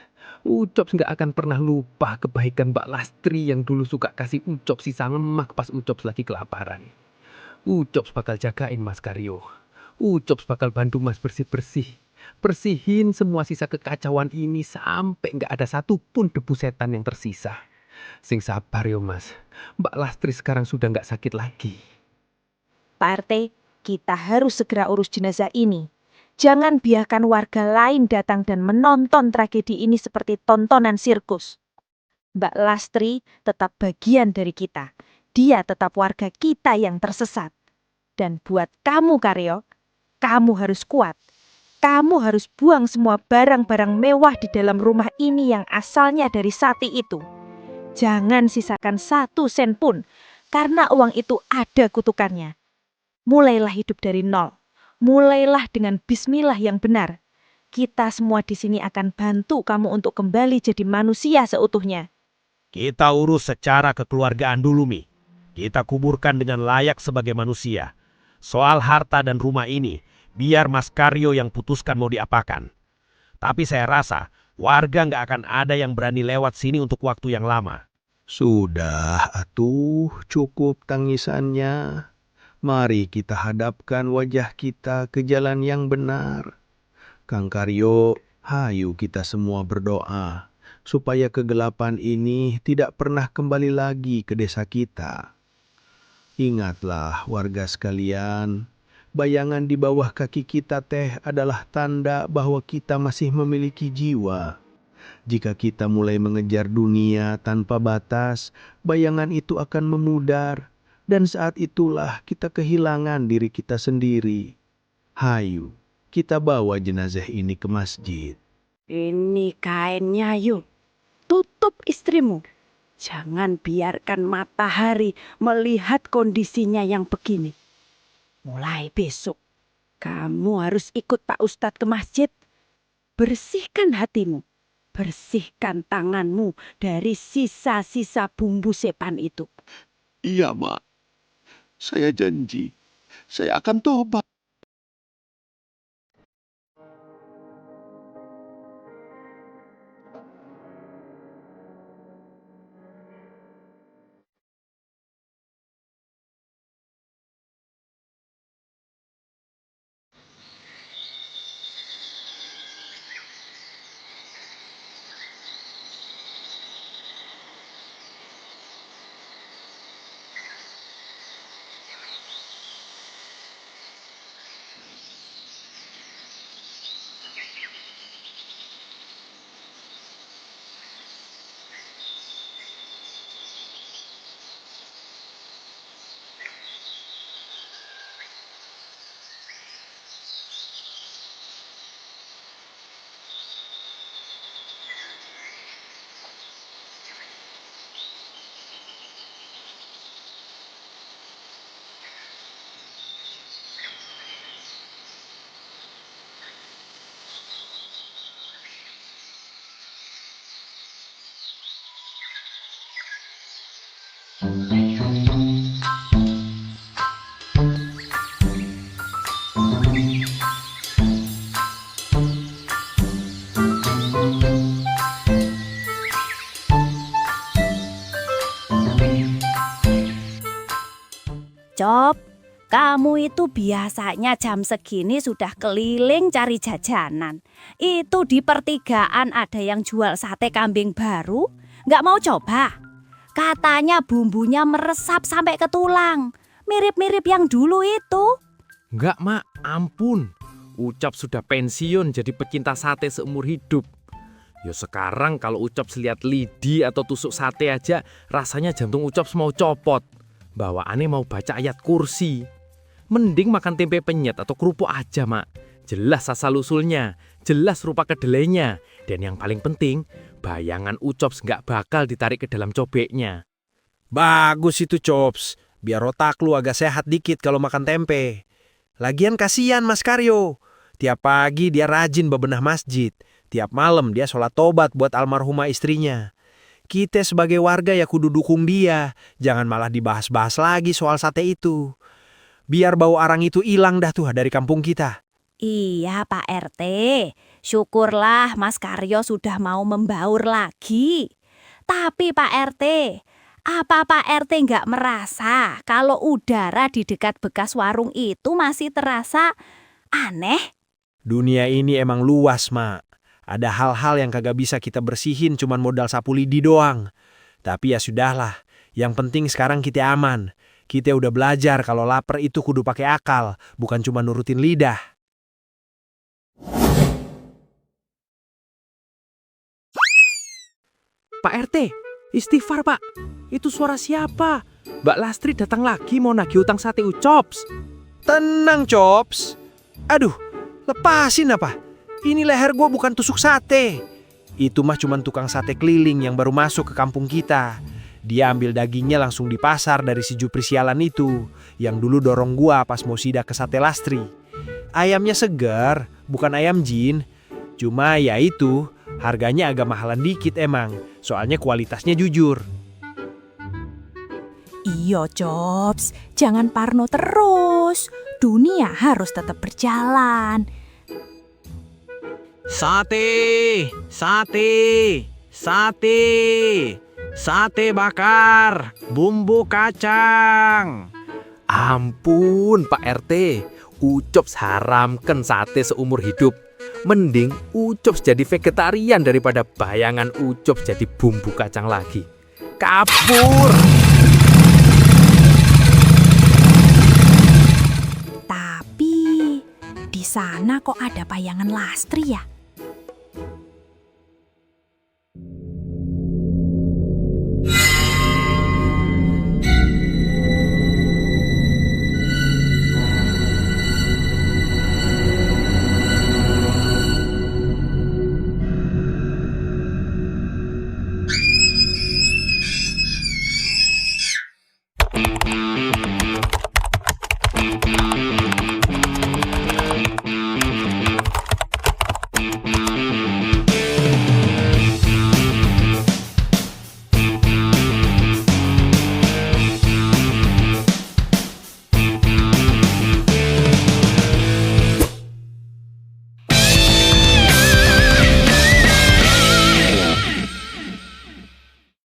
Ucops gak akan pernah lupa kebaikan Mbak Lastri yang dulu suka kasih Ucops sisa lemak pas Ucops lagi kelaparan. Ucops bakal jagain Mas Karyo. Ucops bakal bantu Mas bersih-bersih. Bersihin semua sisa kekacauan ini sampai gak ada satupun debu setan yang tersisa. Sing sabar yo, Mas. Mbak Lastri sekarang sudah gak sakit lagi. Pak RT, kita harus segera urus jenazah ini. Jangan biarkan warga lain datang dan menonton tragedi ini seperti tontonan sirkus. Mbak Lastri tetap bagian dari kita. Dia tetap warga kita yang tersesat. Dan buat kamu, Karyo, kamu harus kuat. Kamu harus buang semua barang-barang mewah di dalam rumah ini yang asalnya dari Sati itu. Jangan sisakan 1 sen pun, karena uang itu ada kutukannya. Mulailah hidup dari nol. Mulailah dengan bismillah yang benar. Kita semua di sini akan bantu kamu untuk kembali jadi manusia seutuhnya. Kita urus secara kekeluargaan dulu, Mi. Kita kuburkan dengan layak sebagai manusia. Soal harta dan rumah ini, biar Mas Karyo yang putuskan mau diapakan. Tapi saya rasa warga nggak akan ada yang berani lewat sini untuk waktu yang lama. Sudah, atuh, cukup tangisannya. Mari kita hadapkan wajah kita ke jalan yang benar. Kang Karyo, hayu kita semua berdoa supaya kegelapan ini tidak pernah kembali lagi ke desa kita. Ingatlah warga sekalian, bayangan di bawah kaki kita teh adalah tanda bahwa kita masih memiliki jiwa. Jika kita mulai mengejar dunia tanpa batas, bayangan itu akan memudar. Dan saat itulah kita kehilangan diri kita sendiri. Hayu, kita bawa jenazah ini ke masjid. Ini kainnya yuk. Tutup istrimu. Jangan biarkan matahari melihat kondisinya yang begini. Mulai besok, kamu harus ikut Pak Ustadz ke masjid. Bersihkan hatimu. Bersihkan tanganmu dari sisa-sisa bumbu sepan itu. Iya, Mak. Saya janji, saya akan tobat. Cop, kamu itu biasanya jam segini sudah keliling cari jajanan. Itu di pertigaan ada yang jual sate kambing baru. Nggak mau coba? Katanya bumbunya meresap sampai ke tulang. Mirip-mirip yang dulu itu. Enggak, Mak, ampun. Ucap sudah pensiun jadi pecinta sate seumur hidup. Ya sekarang kalau Ucap lihat lidi atau tusuk sate aja, rasanya jantung Ucap mau copot. Bawaannya mau baca ayat kursi. Mending makan tempe penyet atau kerupuk aja, Mak. Jelas asal-usulnya, jelas rupa kedelainya. Dan yang paling penting, bayangan Ucops nggak bakal ditarik ke dalam cobeknya. Bagus itu, Chops. Biar otak lu agak sehat dikit kalau makan tempe. Lagian kasihan Mas Karyo. Tiap pagi dia rajin bebenah masjid. Tiap malam dia sholat tobat buat almarhumah istrinya. Kita sebagai warga ya kudu dukung dia. Jangan malah dibahas-bahas lagi soal sate itu. Biar bau arang itu hilang dah tuh dari kampung kita. Iya Pak RT, syukurlah Mas Karyo sudah mau membaur lagi. Tapi Pak RT, apa Pak RT nggak merasa kalau udara di dekat bekas warung itu masih terasa aneh? Dunia ini emang luas, Mak. Ada hal-hal yang kagak bisa kita bersihin cuman modal sapu lidi doang. Tapi ya sudahlah, yang penting sekarang kita aman. Kita udah belajar kalau lapar itu kudu pakai akal, bukan cuma nurutin lidah. Pak RT, istighfar Pak. Itu suara siapa? Mbak Lastri datang lagi mau nagih utang sate Ucops. Tenang, Cops. Aduh, lepasin apa? Ini leher gue bukan tusuk sate. Itu mah cuman tukang sate keliling yang baru masuk ke kampung kita. Dia ambil dagingnya langsung di pasar dari si Jupri sialan itu, yang dulu dorong gua pas mau sidak ke Sate Lastri. Ayamnya segar, bukan ayam jin. Cuma ya itu, harganya agak mahalan dikit emang, soalnya kualitasnya jujur. Iya, Cops. Jangan parno terus. Dunia harus tetap berjalan. Sate, sate, sate, sate bakar, bumbu kacang. Ampun Pak RT, Ucops haramkan sate seumur hidup. Mending Ucops jadi vegetarian daripada bayangan Ucops jadi bumbu kacang lagi. Kabur! Tapi di sana kok ada bayangan Lastri ya?